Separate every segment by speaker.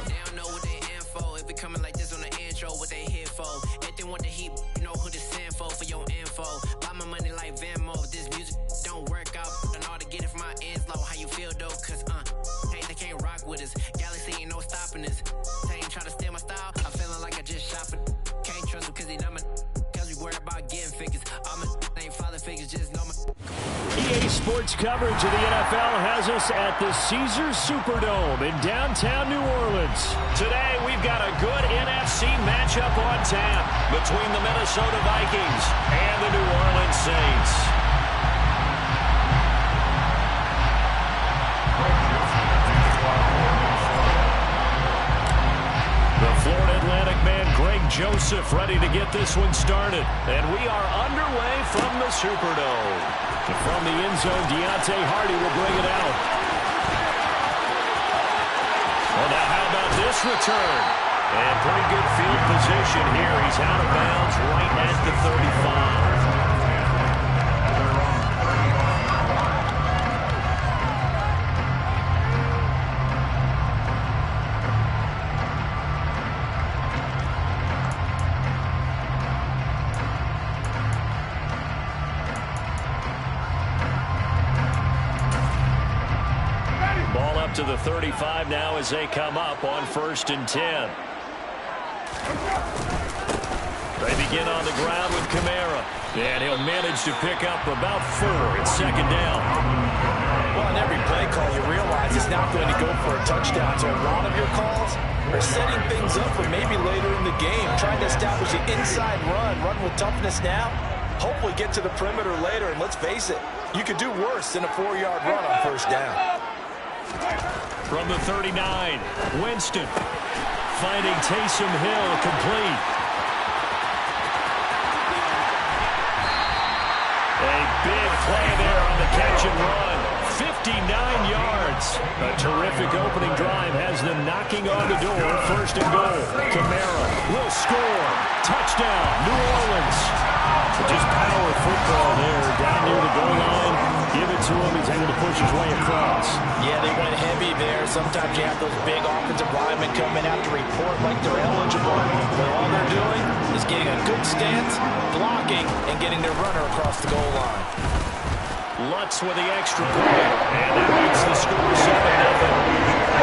Speaker 1: They don't know what they in for. If it coming like this on the intro, what they here for? If they want the heat, you know who to send for your info. Buy my money like Venmo. If this music don't work out, and all to get it from my ends low. How you feel though? Cause hey, they can't rock with us. Galaxy ain't no stopping us. They ain't try to steal my style. I'm feeling like I just shot for. Can't trust him cause he not my. Cause we worried about getting figures. All my ain't father figures, just know my.
Speaker 2: EA Sports coverage of the NFL has us at the Caesars Superdome in downtown New Orleans. Today, we've got a good NFC matchup on tap between the Minnesota Vikings and the New Orleans Saints. The Florida Atlantic man, Greg Joseph, ready to get this one started. And we are underway from the Superdome. From the end zone, Deontay Hardy will bring it out. Well, now how about this return? And pretty good field position here. He's out of bounds right at the 35. To the 35 now as they come up on 1st and 10. They begin on the ground with Kamara. And he'll manage to pick up about 4. It's 2nd down.
Speaker 3: Well, on every play call, you realize it's not going to go for a touchdown. So a lot of your calls are setting things up for maybe later in the game, trying to establish an inside run with toughness now. Hopefully get to the perimeter later. And let's face it, you could do worse than a 4-yard run on 1st down.
Speaker 2: From the 39, Winston finding Taysom Hill complete. A big play there on the catch and run. 59 yards. A terrific opening drive has them knocking on the door. 1st and goal. Kamara will score. Touchdown, New Orleans. Just power football there down near the goal line. Give it to him. He's able to push his way across.
Speaker 3: Yeah, they went heavy there. Sometimes you have those big offensive linemen coming out to report like they're eligible. But all they're doing is getting a good stance, blocking, and getting their runner across the goal line.
Speaker 2: Lutz with the extra point. And that makes the score 7-0.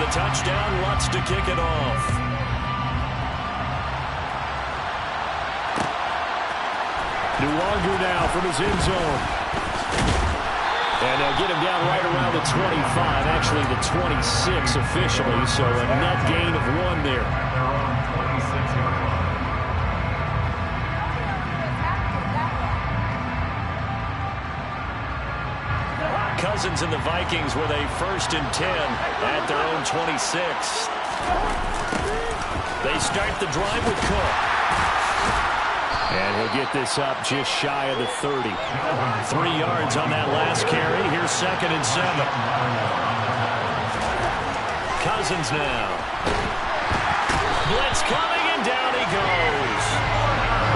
Speaker 2: Touchdown, Lutz to kick it off. Nwangu now from his end zone. And they'll get him down right around the 25, actually the 26 officially, so a net gain of 1 there. Cousins and the Vikings with a 1st and 10 at their own 26. They start the drive with Cook. And he'll get this up just shy of the 30. 3 yards on that last carry. Here's 2nd and 7. Cousins now. Blitz coming, and down he goes.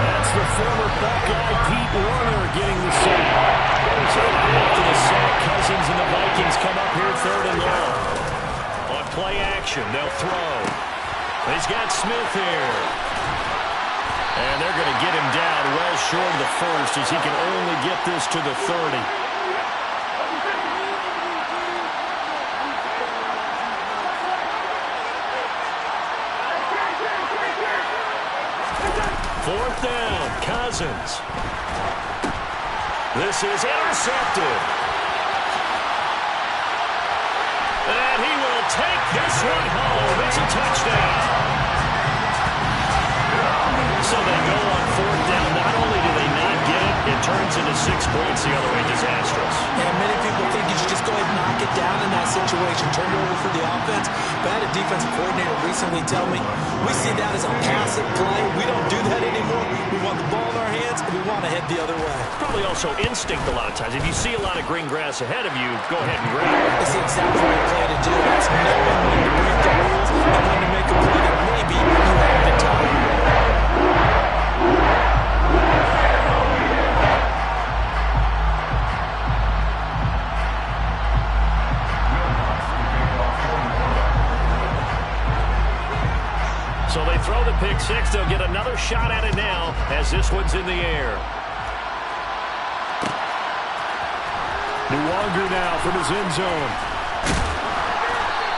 Speaker 2: That's the former Buckeye Pete Warner getting the sack. So after the sack, Cousins and the Vikings come up here 3rd and long. On play action, they'll throw. He's got Smith here. And they're going to get him down well short of the 1st as he can only get this to the 30. Fourth down, Cousins. This is intercepted. And he will take this one home. It's a touchdown. So they go on 4th down. Not only do they not get it, it turns into 6 points the other way. Disastrous.
Speaker 3: And many people think you should just go ahead and knock it down in that situation. Turn it over for the offense. But I had a defensive coordinator recently tell me, we see that as a passive play. We don't do that anymore. We want the ball in our hands, and we want to head the other way.
Speaker 2: Probably also instinct a lot of times. If you see a lot of green grass ahead of you, go ahead and grab it.
Speaker 3: It's the exact right play to do. That's knowing when to break the rules and when to make a play that maybe you haven't been taught.
Speaker 2: So they throw the pick six. They'll get another shot at it now as this one's in the air. Nuwanger now from his end zone.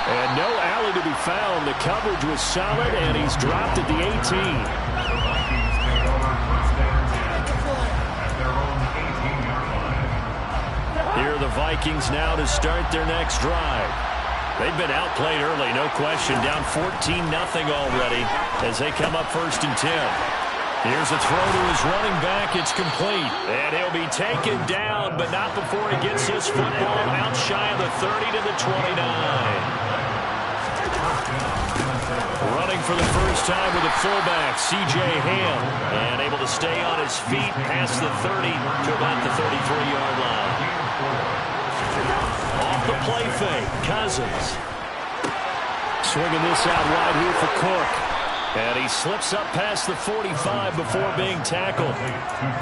Speaker 2: And no alley to be found. The coverage was solid, and he's dropped at the 18. Here are the Vikings now to start their next drive. They've been outplayed early, no question. Down 14-0 already as they come up 1st and 10. Here's a throw to his running back. It's complete. And he'll be taken down, but not before he gets this football out shy of the 30 to the 29. Running for the first time with a fullback, C.J. Ham. And able to stay on his feet past the 30 to about the 33-yard line. Off the play fake, Cousins. Swinging this out wide here for Cork. And he slips up past the 45 before being tackled.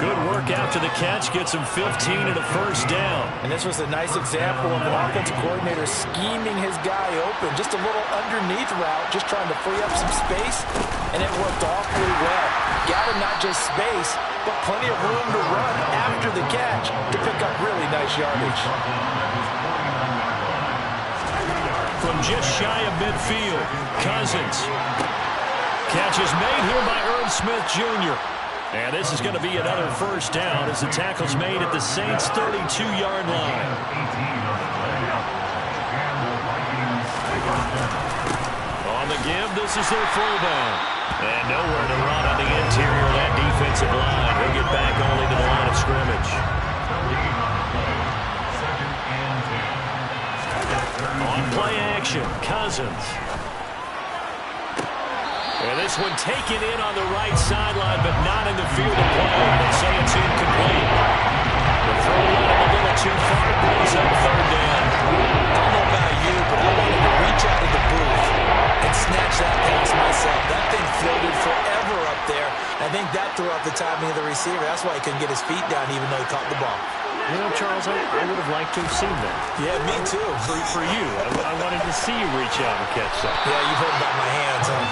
Speaker 2: Good work after the catch. Gets him 15 and a first down.
Speaker 3: And this was a nice example of an offensive coordinator scheming his guy open. Just a little underneath route, just trying to free up some space. And it worked awfully well. Got him not just space, but plenty of room to run after the catch to pick up really nice yardage.
Speaker 2: From just shy of midfield, Cousins. Catch is made here by Irv Smith Jr. And this is going to be another first down as the tackle's made at the Saints' 32-yard line. On the give, this is their fullback. And nowhere to run on the interior of that defensive line. He'll get back only to the line of scrimmage. On play action, Cousins. And this one taken in on the right sideline, but not in the field of play. They say it's incomplete. The throw went a little too far. Brings up 3rd down.
Speaker 3: I don't know about you, but I wanted to reach out of the booth and snatch that pass myself. That thing floated forever up there. I think that threw off the timing of the receiver. That's why he couldn't get his feet down even though he caught the ball.
Speaker 2: You know, Charles, I would have liked to have seen that.
Speaker 3: Yeah, me too.
Speaker 2: For you. I wanted to see you reach out and catch that.
Speaker 3: Yeah, you've heard about my hands, huh?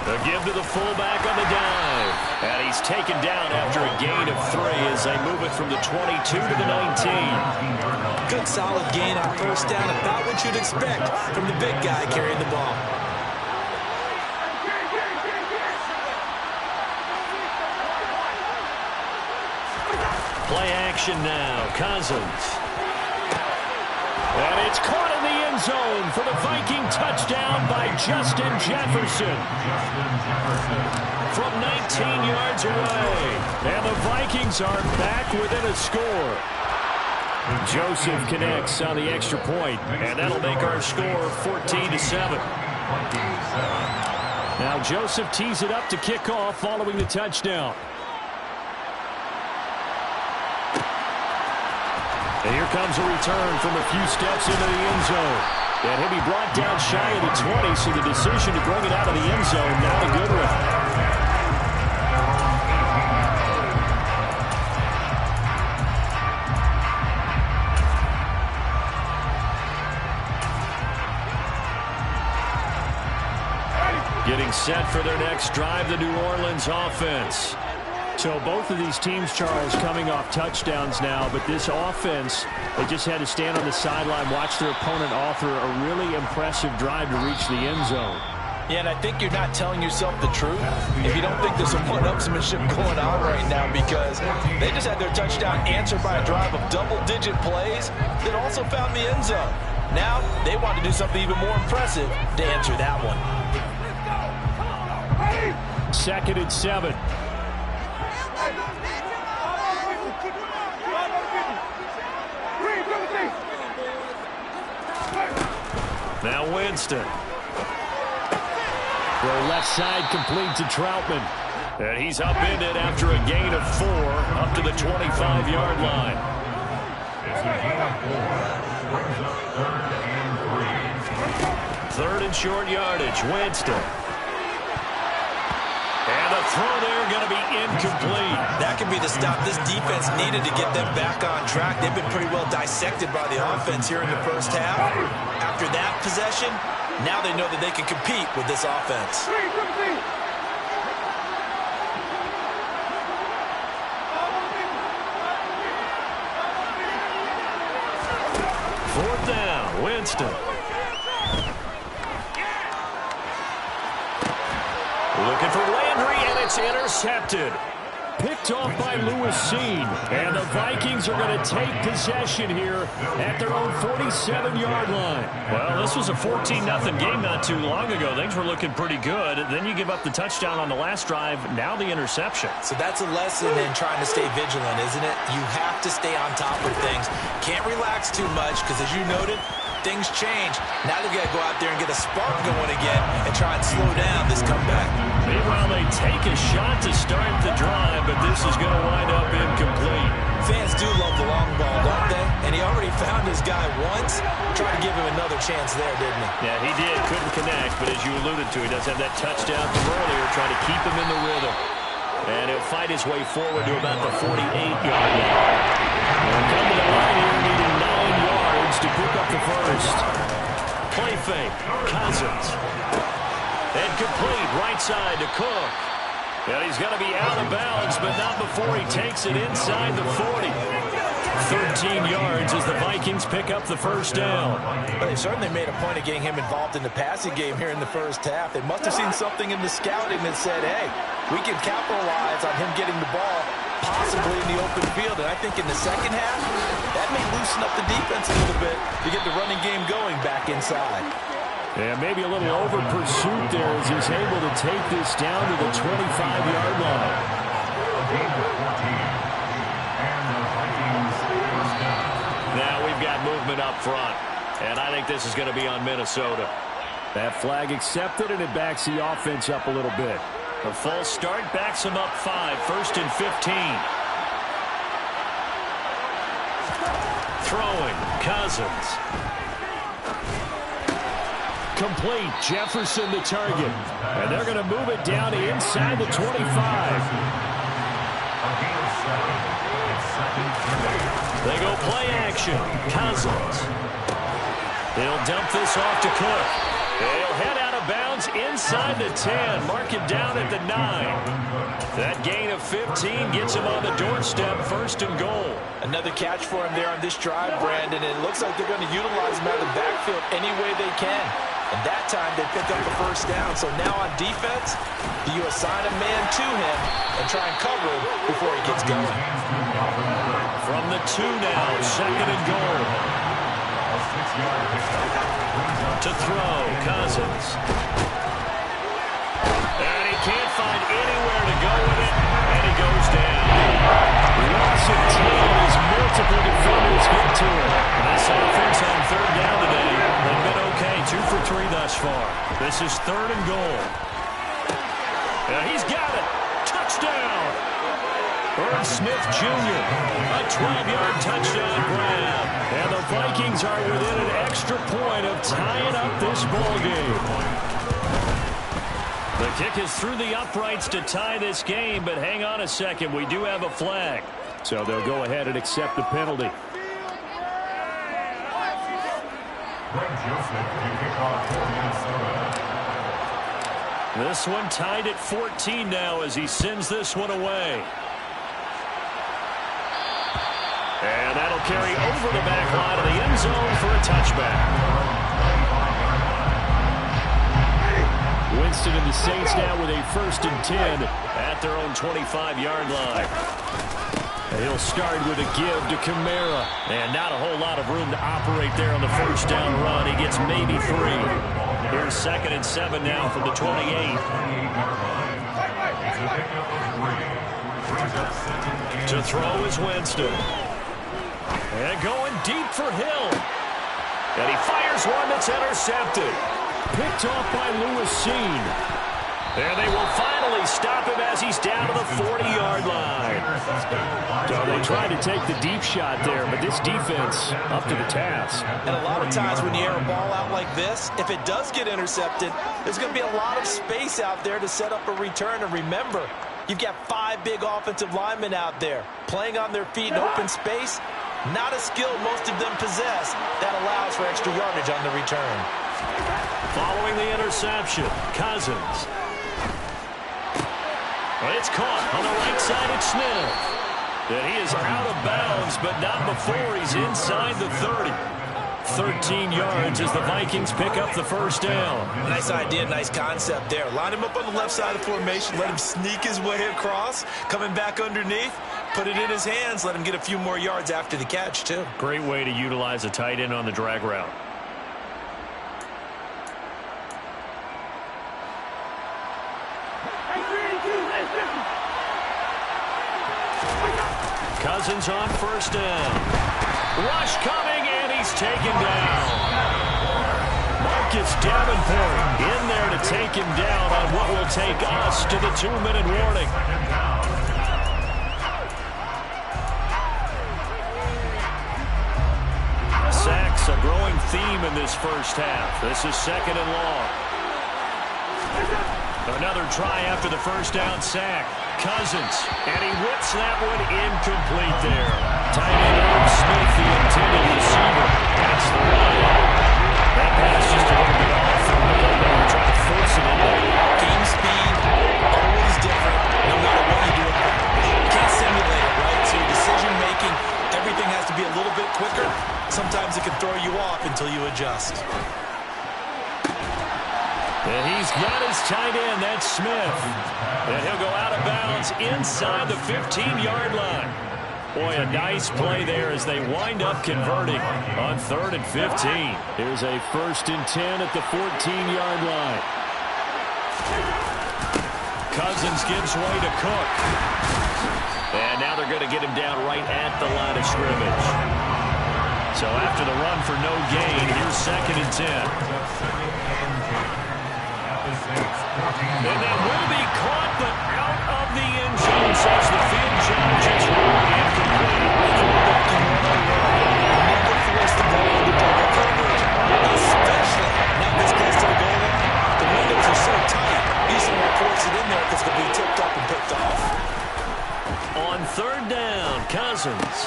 Speaker 2: The give to the fullback on the dive. And he's taken down after a gain of 3 as they move it from the 22 to the 19.
Speaker 3: Good solid gain on first down. About what you'd expect from the big guy carrying the ball.
Speaker 2: Play action now. Cousins. And it's caught in the end zone for the Viking touchdown by Justin Jefferson. From 19 yards away. And the Vikings are back within a score. Joseph connects on the extra point, and that'll make our score 14-7. Now Joseph tees it up to kick off following the touchdown. And here comes a return from a few steps into the end zone. And he'll be brought down shy of the 20, so the decision to bring it out of the end zone, not a good one. Getting set for their next drive, the New Orleans offense. So both of these teams, Charles, coming off touchdowns now, but this offense, they just had to stand on the sideline, watch their opponent author a really impressive drive to reach the end zone.
Speaker 3: Yeah, and I think you're not telling yourself the truth if you don't think there's some one-upsmanship going on right now, because they just had their touchdown answered by a drive of double-digit plays that also found the end zone. Now they want to do something even more impressive to answer that one.
Speaker 2: 2nd and 7. Now Winston. Throw left side complete to Troutman. And he's upended after a gain of 4 up to the 25-yard line. Third and short yardage. Winston. And the throw there going to be incomplete.
Speaker 3: That could be the stop this defense needed to get them back on track. They've been pretty well dissected by the offense here in the first half. After that possession, now they know that they can compete with this offense.
Speaker 2: Fourth down, Winston. Looking for Landry, and it's intercepted. Picked off by Lewis Seen. And the Vikings are going to take possession here at their own 47-yard line. Well, this was a 14-0 game not too long ago. Things were looking pretty good. Then you give up the touchdown on the last drive. Now the interception.
Speaker 3: So that's a lesson in trying to stay vigilant, isn't it? You have to stay on top of things. Can't relax too much because, as you noted, things change. Now they've got to go out there and get a spark going again and try and slow down this comeback.
Speaker 2: Meanwhile, they take a shot to start the drive, but this is going to wind up incomplete.
Speaker 3: Fans do love the long ball, don't they? And he already found his guy once. Tried to give him another chance there, didn't he?
Speaker 2: Yeah, he did. Couldn't connect, but as you alluded to, he does have that touchdown from earlier, trying to keep him in the rhythm. And he'll fight his way forward to about the 48-yard line. He'll come to the line here, needing 9 yards to pick up the first. Play fake, Cousins. And complete, right side to Cook. And he's going to be out of bounds, but not before he takes it inside the 40. 13 yards as the Vikings pick up the first down.
Speaker 3: But they certainly made a point of getting him involved in the passing game here in the first half. They must have seen something in the scouting that said, hey, we can capitalize on him getting the ball possibly in the open field. And I think in the second half, that may loosen up the defense a little bit to get the running game going back inside.
Speaker 2: And maybe a little over pursuit there as he's able to take this down to the 25-yard line. Now we've got movement up front, and I think this is going to be on Minnesota. That flag accepted, and it backs the offense up a little bit. A false start backs them up 5, 1st and 15. Throwing, Cousins. Complete, Jefferson the target. And they're going to move it down to inside the 25. They go play action. Cousins. They'll dump this off to Cook. They'll head out of bounds inside the 10. Mark it down at the 9. That gain of 15 gets him on the doorstep, 1st and goal.
Speaker 3: Another catch for him there on this drive, Brandon. It looks like they're going to utilize him out of the backfield any way they can. And that time they pick up the first down. So now on defense, do you assign a man to him and try and cover him before he gets going?
Speaker 2: From the 2 now, 2nd and goal. To throw, Cousins. And he can't find anywhere to go with it, and he goes down. Loss of 10 as multiple defenders get to him. This offense on 3rd down today, they've been okay, 2 for 3 thus far. This is 3rd and goal. And he's got it. Touchdown. Irv Smith Jr., a 12-yard touchdown grab. And the Vikings are within an extra point of tying up this ball game. The kick is through the uprights to tie this game, but hang on a second. We do have a flag. So they'll go ahead and accept the penalty. This one tied at 14 now as he sends this one away. And that'll carry over the back line of the end zone for a touchback. Winston and the Saints now with a 1st and 10 at their own 25-yard line. He'll start with a give to Kamara. And not a whole lot of room to operate there on the 1st down run. He gets maybe 3. Here's 2nd and 7 now from the 28. To throw is Winston. And going deep for Hill. And he fires one that's intercepted. Picked off by Lewis Seen. And they will finally stop him as he's down to the 40-yard line. So they tried to take the deep shot there, but this defense up to the task.
Speaker 3: And a lot of times when you air a ball out like this, if it does get intercepted, there's going to be a lot of space out there to set up a return. And remember, you've got 5 big offensive linemen out there playing on their feet in open space. Not a skill most of them possess that allows for extra yardage on the return.
Speaker 2: Following the interception, Cousins. It's caught on the right side of Smith. And he is out of bounds, but not before he's inside the 30. 13 yards as the Vikings pick up the first down.
Speaker 3: Nice idea, nice concept there. Line him up on the left side of the formation, let him sneak his way across, coming back underneath, put it in his hands, let him get a few more yards after the catch, too.
Speaker 2: Great way to utilize a tight end on the drag route. Cousins on first down. Rush coming, and he's taken down. Marcus Davenport in there to take him down on what will take us to the 2-minute warning. Sacks, a growing theme in this first half. This is 2nd and long. Another try after the first down sack. Cousins, and he whips that one incomplete there. Tight end Smith, the intended receiver. That's the run. That pass just a little bit off the middle. They're trying to force it in there.
Speaker 3: Game speed, always different, no matter what you do with it. You can't simulate it, right? So your decision-making, everything has to be a little bit quicker. Sometimes it can throw you off until you adjust.
Speaker 2: And he's got his tight end, that's Smith. And he'll go out of bounds inside the 15-yard line. Boy, a nice play there as they wind up converting on 3rd and 15. Here's a 1st and 10 at the 14-yard line. Cousins gives way to Cook. And now they're going to get him down right at the line of scrimmage. So after the run for no gain, here's 2nd and 10. And that will be caught, but out of the end zone, says the field judge. It's ruled incomplete.
Speaker 3: Never force the ball into double coverage, especially not this close to the goal line. The windows are so tight, you just want to force it in there because it's going to be tipped up and picked off.
Speaker 2: On 3rd down, Cousins.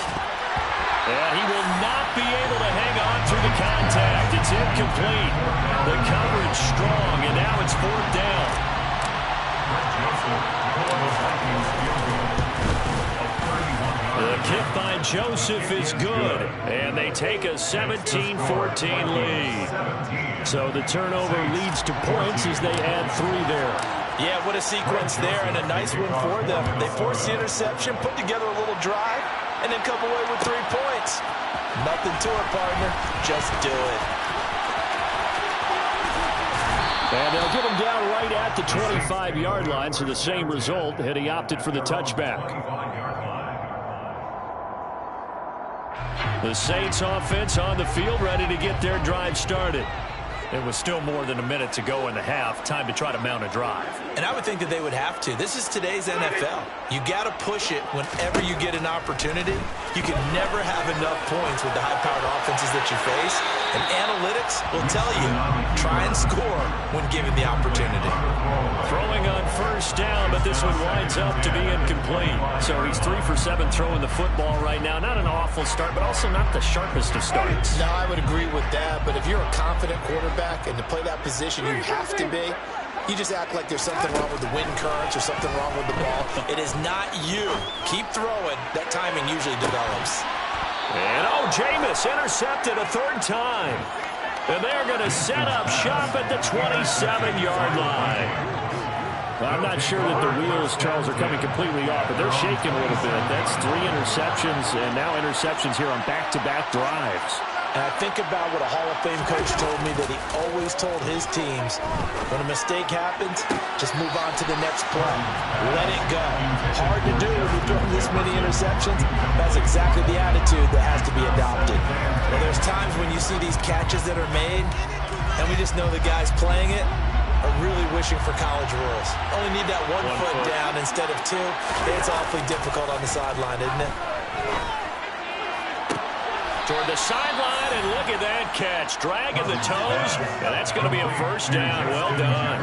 Speaker 2: And he will not be able to hang on through the contact. It's incomplete. The coverage strong, and now it's 4th down. The kick by Joseph is good, and they take a 17-14 lead. So the turnover leads to points as they add 3 there.
Speaker 3: Yeah, what a sequence there, and a nice one for them. They forced the interception, put together a little drive, and then come away with 3 points. Nothing to it, partner. Just do it.
Speaker 2: And they'll get him down right at the 25-yard line, so the same result had he opted for the touchback. The Saints offense on the field, ready to get their drive started. It was still more than a minute to go in the half. Time to try to mount a drive.
Speaker 3: And I would think that they would have to. This is today's NFL. You got to push it whenever you get an opportunity. You can never have enough points with the high-powered offenses that you face. And analytics will tell you, try and score when given the opportunity.
Speaker 2: Throwing on first down, but this one winds up to be incomplete. So he's 3 for 7 throwing the football right now. Not an awful start, but also not the sharpest of starts.
Speaker 4: No, I would agree with that. But if you're a confident quarterback, and to play that position you have to be, you just act like there's something wrong with the wind currents or something wrong with the ball.
Speaker 3: It is not you. Keep throwing. That timing usually develops.
Speaker 2: And Jameis intercepted a 3rd time. And they're going to set up shop at the 27-yard line. I'm not sure that the wheels, Charles, are coming completely off, but they're shaking a little bit. That's 3 interceptions, and now interceptions here on back-to-back drives.
Speaker 3: And I think about what a Hall of Fame coach told me that he always told his teams, when a mistake happens, just move on to the next play. Let it go. Hard to do when you're throwing this many interceptions. That's exactly the attitude that has to be adopted. Well, there's times when you see these catches that are made, and we just know the guy's playing it. are really wishing for college rules. Only need that one foot down instead of two. It's awfully difficult on the sideline, isn't it?
Speaker 2: Toward the sideline, and look at that catch. Dragging the toes, and that's going to be a first down. Well done.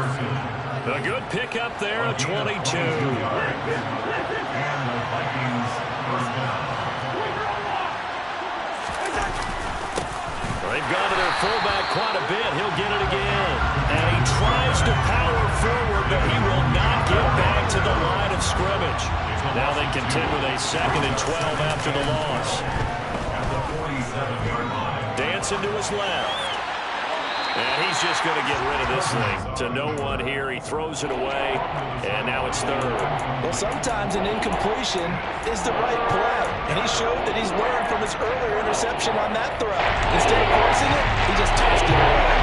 Speaker 2: A good pickup there, a 22. They've gone to their fullback quite a bit. He'll get it again. And he tries to power forward, but he will not get back to the line of scrimmage. Now they contend with a 2nd and 12 after the loss. Dancing to his left. And he's just going to get rid of this thing. To no one here. He throws it away, and now it's 3rd.
Speaker 3: Well, sometimes an incompletion is the right play. And he showed that he's learned from his earlier interception on that throw. Instead of forcing it, he just tossed it away.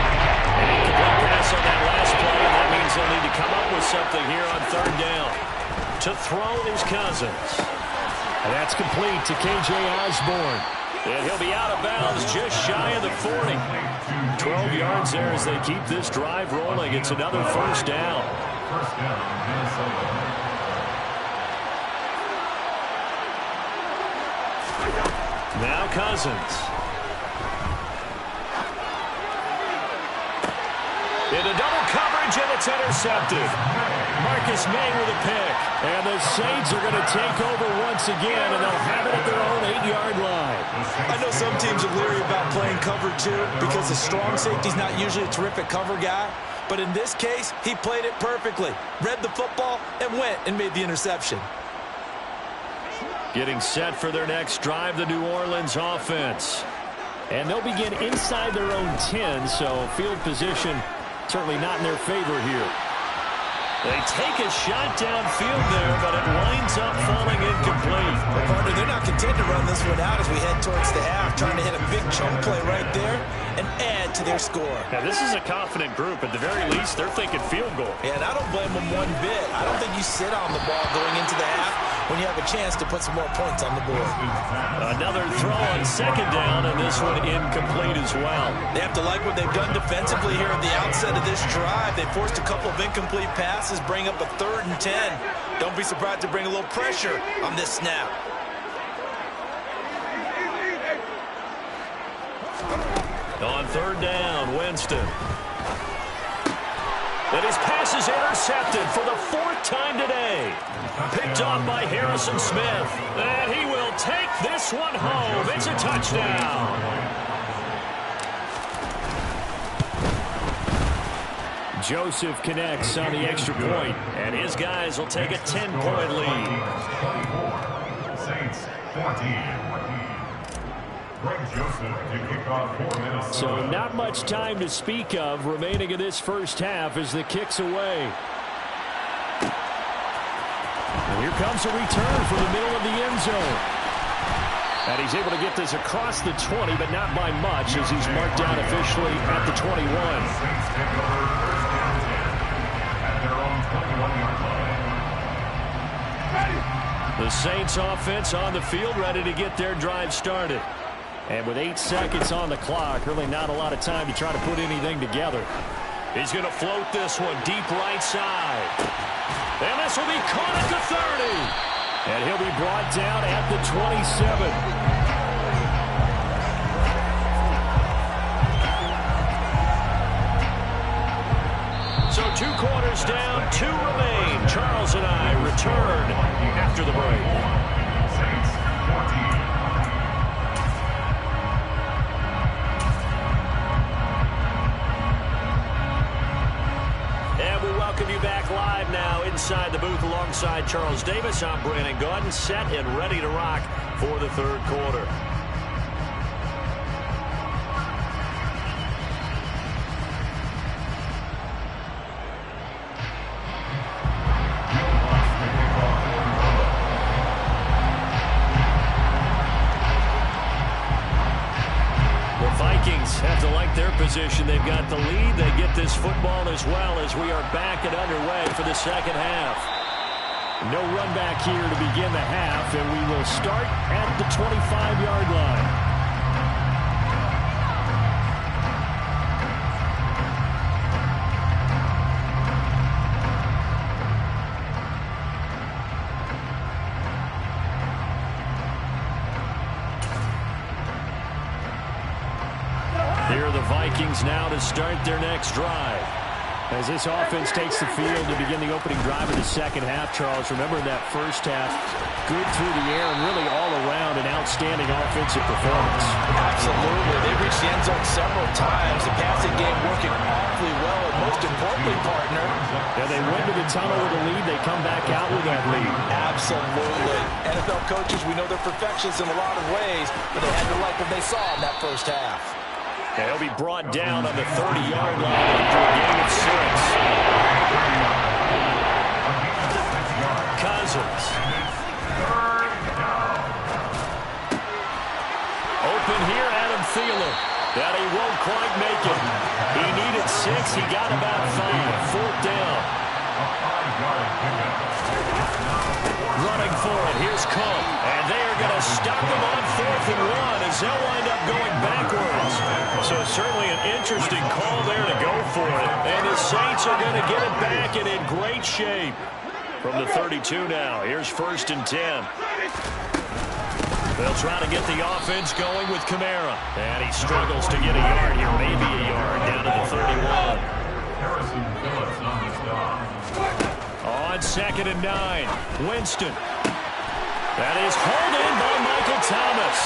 Speaker 2: An incomplete pass on that last play, and that means they'll need to come up with something here on 3rd down. To throw is Cousins. And that's complete to K.J. Osborne. And he'll be out of bounds just shy of the 40. 12 yards there as they keep this drive rolling. It's another first down. Now Cousins. Into double coverage, and it's intercepted. Marcus May with a pick. And the Saints are going to take over once again, and they'll have it at their own 8-yard line.
Speaker 3: I know some teams are leery about playing cover 2 because the strong safety's not usually a terrific cover guy. But in this case, he played it perfectly. Read the football and went and made the interception.
Speaker 2: Getting set for their next drive, the New Orleans offense. And they'll begin inside their own 10, so field position certainly not in their favor here. They take a shot downfield there, but it winds up falling incomplete.
Speaker 3: Well, partner, they're not content to run this one out as we head towards the half, trying to hit a big chunk play right there and add to their score.
Speaker 2: Now, this is a confident group. At the very least, they're thinking field goal.
Speaker 3: Yeah, and I don't blame them one bit. I don't think you sit on the ball going into the half when you have a chance to put some more points on the board.
Speaker 2: Another throw on 2nd down, and this one incomplete as well.
Speaker 3: They have to like what they've done defensively here at the outset of this drive. They forced a couple of incomplete passes, bring up a 3rd and 10. Don't be surprised to bring a little pressure on this snap.
Speaker 2: On 3rd down, Winston. And his pass is intercepted for the 4th time today. Picked off by Harrison Smith. And he will take this one home. It's a touchdown. Joseph connects on the extra point, and his guys will take a 10-point lead.
Speaker 5: Saints 14.
Speaker 2: So not much time to speak of remaining in this first half as the kick's away. And here comes a return from the middle of the end zone. And he's able to get this across the 20, but not by much as he's marked down officially at the 21. The Saints offense on the field ready to get their drive started. And with 8 seconds on the clock, really not a lot of time to try to put anything together. He's going to float this one deep right side. And this will be caught at the 30. And he'll be brought down at the 27. So 2 quarters down, 2 remain. Charles and I return after the break. And we welcome you back live now inside the booth alongside Charles Davis. I'm Brandon Gaudin, set and ready to rock for the 3rd quarter. Have to like their position. They've got the lead. They get this football as well as we are back and underway for the 2nd half. No run back here to begin the half, and we will start at the 25-yard line. Vikings now to start their next drive.
Speaker 5: As this offense takes the field to begin the opening drive of the second half, Charles, remember that first half, good through the air and really all around an outstanding offensive performance.
Speaker 3: Absolutely. They reached the end zone several times. The passing game working awfully well, and most importantly, partner.
Speaker 5: Yeah, they went to the tunnel with a lead. They come back out with that lead.
Speaker 3: Absolutely. NFL coaches, we know they're perfectionists in a lot of ways, but they had to like what they saw in that first half.
Speaker 2: And he'll be brought down on the 30-yard line after a gain of 6. Cousins. Open here, Adam Thielen. That he won't quite make it. He needed 6. He got about 5. 4th down. Running for it. Here's Cook. And they are going to stop him on 4th and 1 as they'll wind up going backwards. So certainly an interesting call there to go for it. And the Saints are going to get it back and in great shape. From the 32 now. Here's 1st and 10. They'll try to get the offense going with Kamara. And he struggles to get a yard here. Maybe a yard down to the 31. On 2nd and 9. Winston. That is hauled in by Michael Thomas.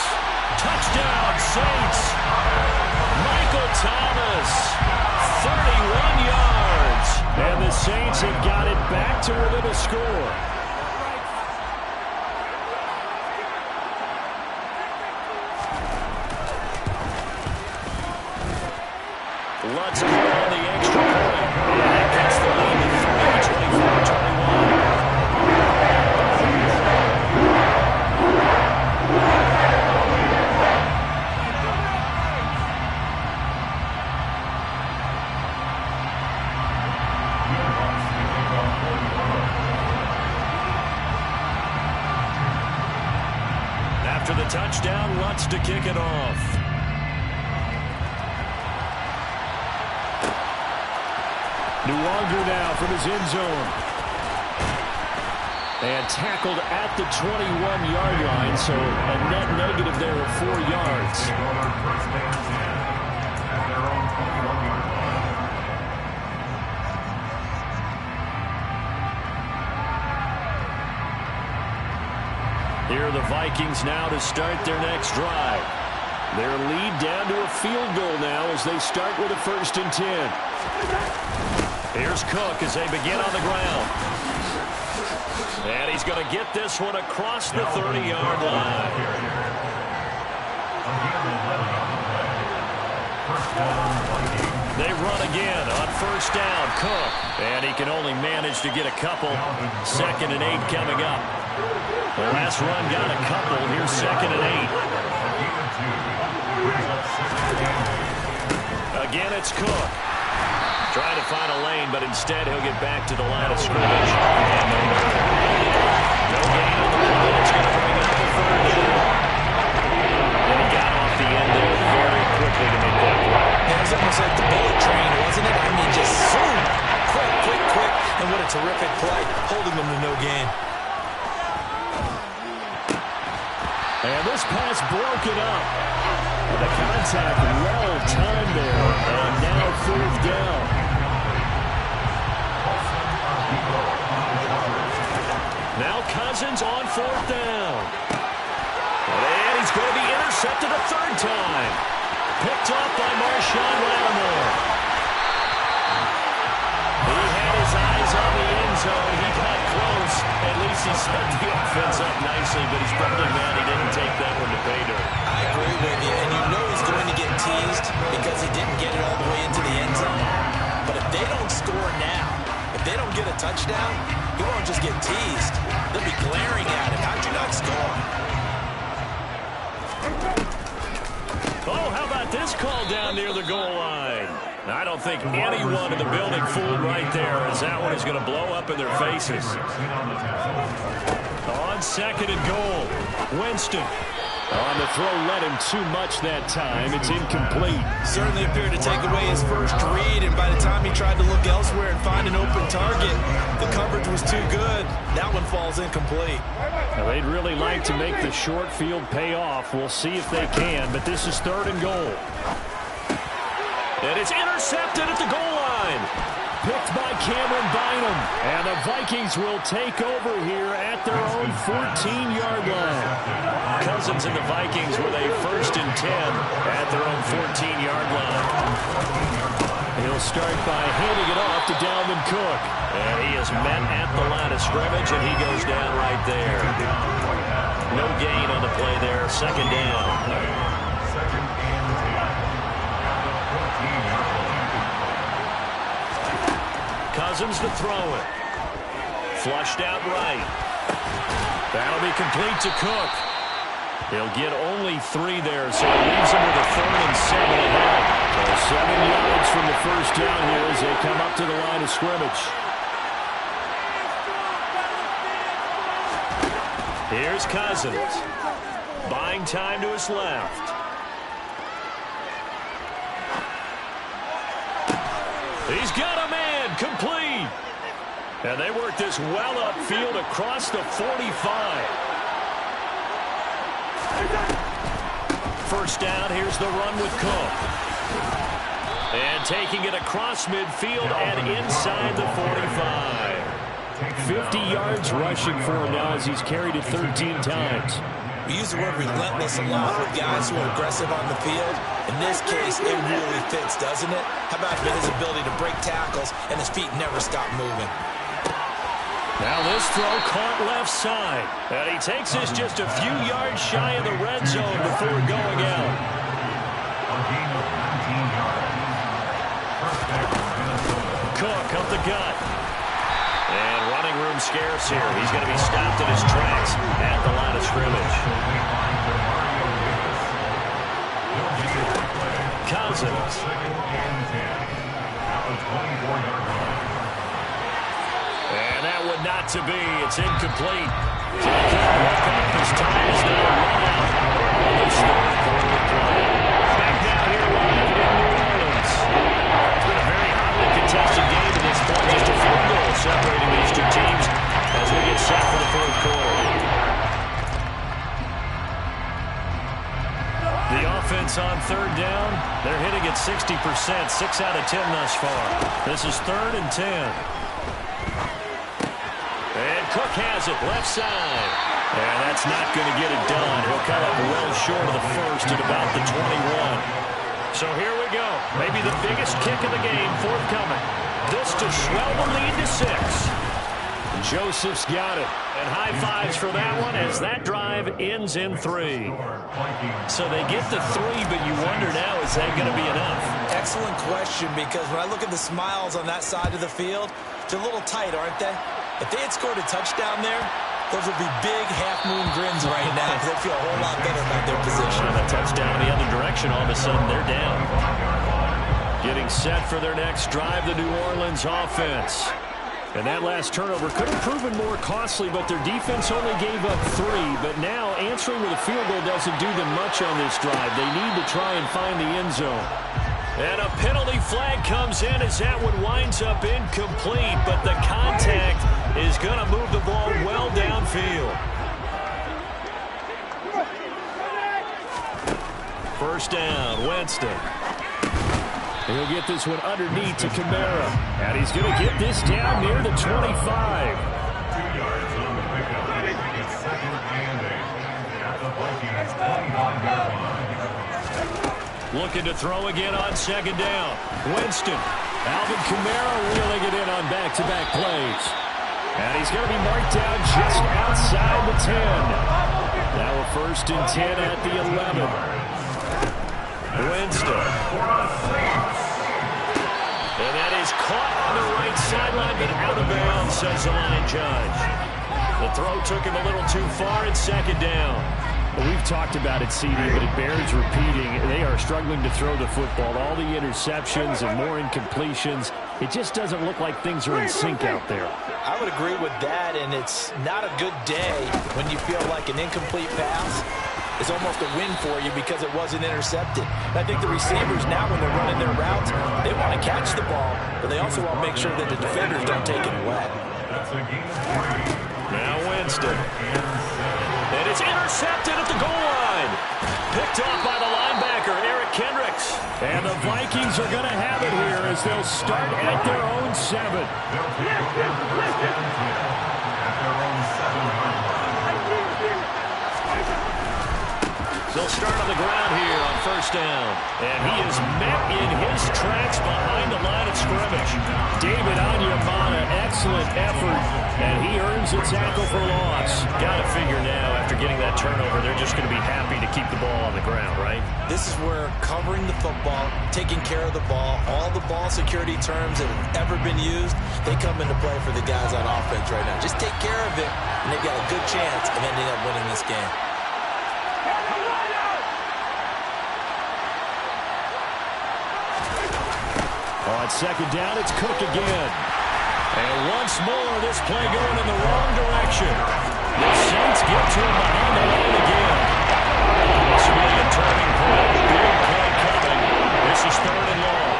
Speaker 2: Touchdown, Saints. Michael Thomas. 31 yards. And the Saints have got it back to within a score. Lutz on the extra point. And that gets the lead to 24-21. After the touchdown, Lutz to kick it off. Nuwanger now from his end zone. And tackled at the 21-yard line, so a net negative there of 4 yards. Here are the Vikings now to start their next drive. Their lead down to a field goal now as they start with a 1st and 10. Here's Cook as they begin on the ground. And he's going to get this one across the 30-yard line. They run again on 1st down. Cook. And he can only manage to get a couple. 2nd and 8 coming up. The last run got a couple. Here's 2nd and 8. Again, it's Cook. Trying to find a lane, but instead he'll get back to the line of scrimmage. And no gain on the play. It's going to bring up the 3rd down. And he got off the end there very quickly to make that play.
Speaker 3: It was almost like the bullet train, wasn't it? I mean, just zoom. Quick. And what a terrific play, holding them to no gain.
Speaker 5: And this pass broken up. The contact well timed there. And now 4th down. Now Cousins on 4th down. And he's going to be intercepted a 3rd time. Picked off by Marshawn Lattimore. He had his eyes on the end zone. He got close. At least he set the offense up nicely, but he's probably mad he didn't take that one to pay dirt.
Speaker 3: I agree with you, and you know he's going to get teased because he didn't get it all the way into the end zone. But if they don't score now, if they don't get a touchdown, he won't just get teased. They'll be glaring at him. How'd you not score?
Speaker 2: Oh, how about this call down near the goal line? I don't think anyone in the building fooled right there, as that one is going to blow up in their faces. On 2nd and goal, Winston. On the throw, led him too much that time. It's incomplete.
Speaker 3: Certainly appeared to take away his first read, and by the time he tried to look elsewhere and find an open target, the coverage was too good. That one falls incomplete.
Speaker 5: Now, they'd really like to make the short field pay off. We'll see if they can, but this is 3rd and goal. And it's intercepted at the goal line. Picked by Cameron Bynum. And the Vikings will take over here at their own 14-yard line. Cousins and the Vikings with a 1st and 10 at their own 14-yard line. He'll start by handing it off to Dalvin Cook. And he is met at the line of scrimmage, and he goes down right there. No gain on the play there. 2nd down. Cousins to throw it. Flushed out right. That'll be complete to Cook. He'll get only 3 there, so it leaves him with a 3rd and 7 ahead. So 7 yards from the 1st down here as they come up to the line of scrimmage. Here's Cousins. Buying time to his left. He's got a man, complete. And they work this well upfield across the 45. 1st down, here's the run with Cook. And taking it across midfield and inside the 45. 50 yards rushing for him now as he's carried it 13 times.
Speaker 3: We use the word relentless a lot with guys who are aggressive on the field. In this case, it really fits, doesn't it? How about his ability to break tackles and his feet never stop moving?
Speaker 5: Now this throw caught left side. And he takes this just a few yards shy of the red zone before going out. Cook up the gut. And running room scarce here. He's going to be stopped in his tracks at the line of scrimmage. Cousins. And that would not to be. It's incomplete. So he can't look up as time is now run out on this 4th quarter play. Back down here live in New Orleans. It's been a very hotly contested game at this point. Just a field goal separating these two teams as we get set for the 4th quarter. The offense on 3rd down, they're hitting at 60%, 6 out of 10 thus far. This is 3rd and 10. And Cook has it, left side. And that's not going to get it done. He'll come up well short of the 1st at about the 21. So here we go. Maybe the biggest kick of the game forthcoming. This to swell the lead to 6. Joseph's got it. And high fives for that one as that drive ends in 3. So they get the 3, but you wonder now, is that going to be enough?
Speaker 3: Excellent question, because when I look at the smiles on that side of the field, they're a little tight, aren't they? If they had scored a touchdown there, those would be big half-moon grins right now because they feel a whole lot better about their position.
Speaker 5: And a touchdown in the other direction, all of a sudden they're down. Getting set for their next drive, the New Orleans offense. And that last turnover could have proven more costly, but their defense only gave up 3. But now answering with a field goal doesn't do them much on this drive. They need to try and find the end zone. And a penalty flag comes in as that one winds up incomplete, but the contact is going to move the ball well downfield. 1st down, Winston. He'll get this one underneath to Kamara. And he's going to get this down near the 25. 2
Speaker 6: yards on the pickup. It's 2nd and 8 at the Vikings 25-yard line.
Speaker 5: Looking to throw again on 2nd down. Winston. Alvin Kamara wheeling it in on back-to-back plays. And he's going to be marked down just outside the 10. Now a 1st and 10 at the 11. Winston. And that is caught on the right sideline, but out of bounds, says the line judge. The throw took him a little too far. It's 2nd down.
Speaker 2: Well, we've talked about it, CD, but it bears repeating. They are struggling to throw the football. All the interceptions and more incompletions. It just doesn't look like things are in sync out there.
Speaker 3: I would agree with that, and it's not a good day when you feel like an incomplete pass is almost a win for you because it wasn't intercepted. And I think the receivers now, when they're running their routes, they want to catch the ball, but they also want to make sure that the defenders don't take it away.
Speaker 5: Now Winston. And it's intercepted at the goal line. Picked off by the linebacker, Eric Kendricks. And the Vikings are going to have it here as they'll start at their own 7.
Speaker 6: They'll take over at their own 7-yard line.
Speaker 5: They'll start on the ground here on first down. And he is met in his tracks behind the line of scrimmage. David Onyemata, excellent effort, and he earns a tackle for loss. Got to figure now, after getting that turnover, they're just going to be happy to keep the ball on the ground, right?
Speaker 3: This is where covering the football, taking care of the ball, all the ball security terms that have ever been used, they come into play for the guys on offense right now. Just take care of it, and they've got a good chance of ending up winning this game.
Speaker 5: On second down, it's Cook again. And once more, this play going in the wrong direction. The Saints get to him behind the line again. Possibly a turning point. Big play coming. This is 3rd and long.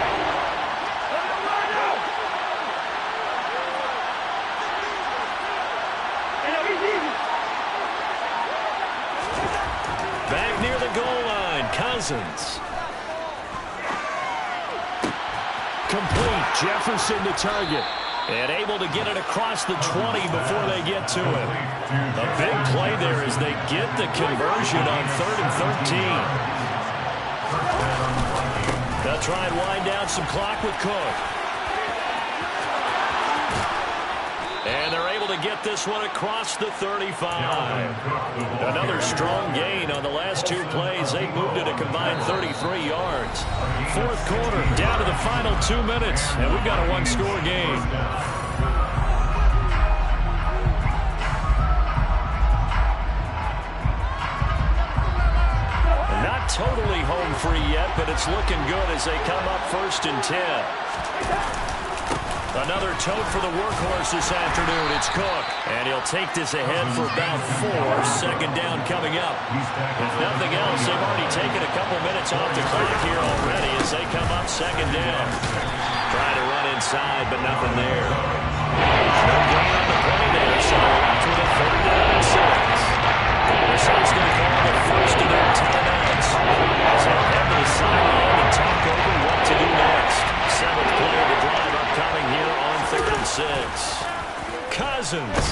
Speaker 5: Back near the goal line, Cousins. Complete. Jefferson to target. And able to get it across the 20 before they get to it. A big play there as they get the conversion on 3rd and 13. They'll try and wind down some clock with Cook. And they're able to get this one across the 35. Another strong gain on the last 2 plays. They moved it a combined 33 yards. 4th quarter, down to the final 2 minutes, and we've got a 1-score game. Not totally home free yet, but it's looking good as they come up 1st and 10. Another tote for the workhorse this afternoon. It's Cook. And he'll take this ahead for about 4. 2nd down coming up. If nothing else, they've already taken a couple minutes off the clock here already as they come up 2nd down. Trying to run inside, but nothing there. No gain on the play there, so left with a 3rd down and 6. The Saints going to call the first of their timeouts as they head to the sideline and talk over what to do next. 7th play of the drive upcoming here on 3rd and 6. Cousins.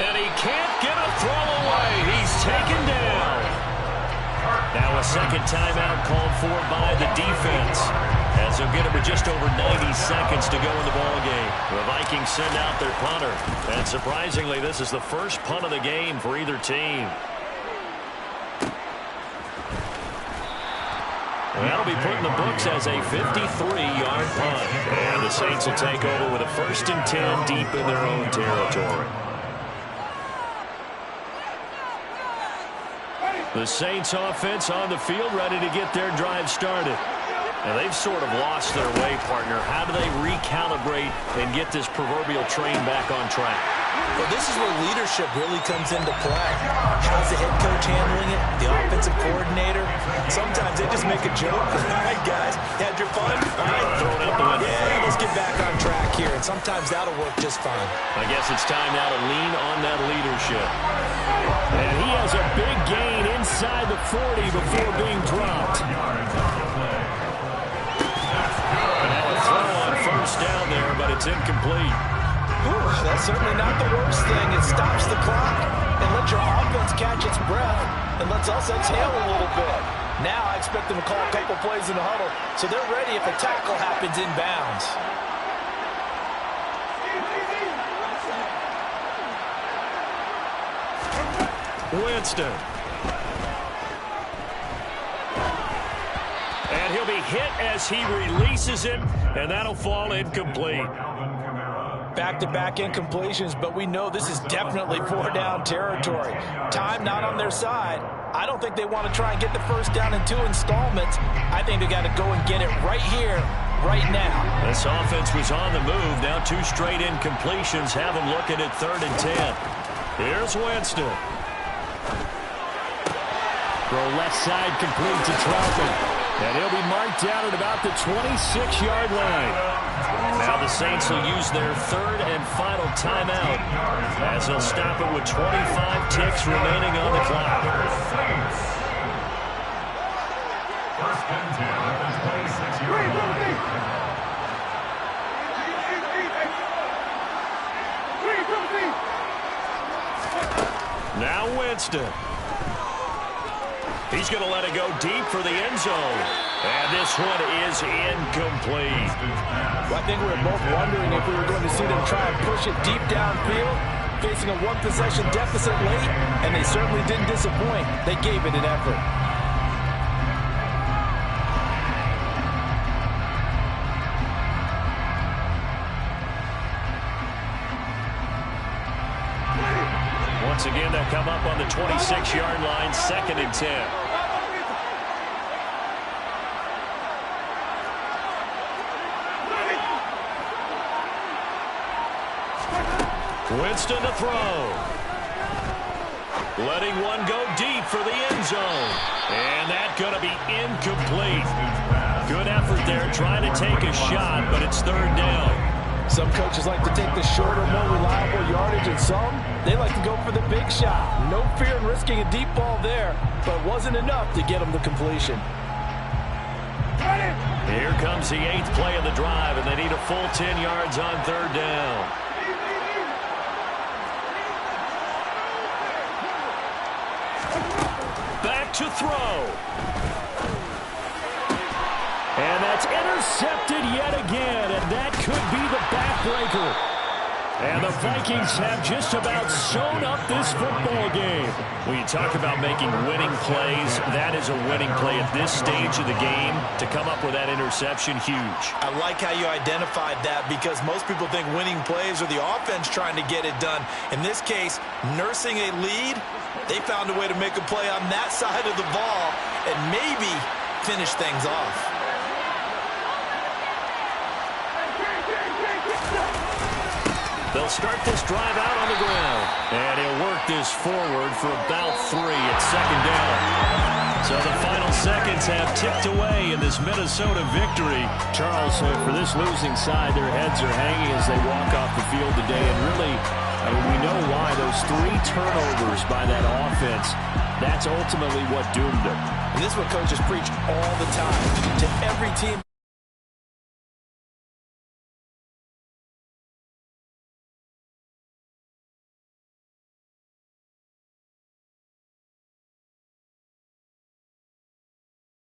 Speaker 5: And he can't get a throw away. He's taken down. Now a 2nd timeout called for by the defense as they'll get it with just over 90 seconds to go in the ballgame. The Vikings send out their punter. And surprisingly, this is the first punt of the game for either team. That'll be put in the books as a 53-yard punt. And the Saints will take over with a 1st and 10 deep in their own territory. The Saints offense on the field ready to get their drive started. Now they've sort of lost their way, partner. How do they recalibrate and get this proverbial train back on track?
Speaker 3: Well, this is where leadership really comes into play. How's the head coach handling it? The offensive coordinator? Sometimes they just make a joke. All right, guys, had your fun? All right,
Speaker 5: throw it out the window.
Speaker 3: Yeah, let's get back on track here. And sometimes that'll work just fine.
Speaker 5: I guess it's time now to lean on that leadership. And he has a big gain inside the 40 before being dropped. And now a throw on 1st down there, but it's incomplete.
Speaker 3: Whew, that's certainly not the worst thing. It stops the clock and lets your offense catch its breath and lets us exhale a little bit. Now I expect them to call a couple plays in the huddle so they're ready if a tackle happens inbounds.
Speaker 5: Winston. And he'll be hit as he releases it, and that'll fall incomplete.
Speaker 3: Back-to-back incompletions, but we know this is definitely 4-down territory. Time not on their side. I don't think they want to try and get the 1st down in 2 installments. I think they got to go and get it right here, right now.
Speaker 5: This offense was on the move. Now 2 straight incompletions have them looking at 3rd and 10. Here's Winston. Throw left side complete to Troutman. And he'll be marked down at about the 26-yard line. Now the Saints will use their 3rd and final timeout as they'll stop it with 25 ticks remaining on the clock.
Speaker 6: 1st and 10 at the
Speaker 5: Now Winston. He's going to let it go deep for the end zone. And this one is incomplete.
Speaker 3: Well, I think we were both wondering if we were going to see them try and push it deep downfield, facing a one-possession deficit late, and they certainly didn't disappoint. They gave it an effort.
Speaker 5: Once again, they'll come up on the 26-yard line, 2nd and 10. Winston to throw. Letting one go deep for the end zone. And that's going to be incomplete. Good effort there, trying to take a shot, but it's 3rd down.
Speaker 3: Some coaches like to take the shorter, more reliable yardage, and some, they like to go for the big shot. No fear in risking a deep ball there, but it wasn't enough to get them to completion.
Speaker 5: Here comes the 8th play of the drive, and they need a full 10 yards on 3rd down. Back to throw. And that's intercepted yet again, and that could be the backbreaker. And the Vikings have just about sewn up this football game. When you talk about making winning plays, that is a winning play at this stage of the game. To come up with that interception, huge.
Speaker 3: I like how you identified that, because most people think winning plays are the offense trying to get it done. In this case, nursing a lead, they found a way to make a play on that side of the ball and maybe finish things off.
Speaker 5: They'll start this drive out on the ground. And he'll work this forward for about 3 at 2nd down. So the final seconds have ticked away in this Minnesota victory.
Speaker 2: Charles, for this losing side, their heads are hanging as they walk off the field today. And really, I mean, we know why. Those 3 turnovers by that offense, that's ultimately what doomed them.
Speaker 3: And this is what coaches preach all the time to every team.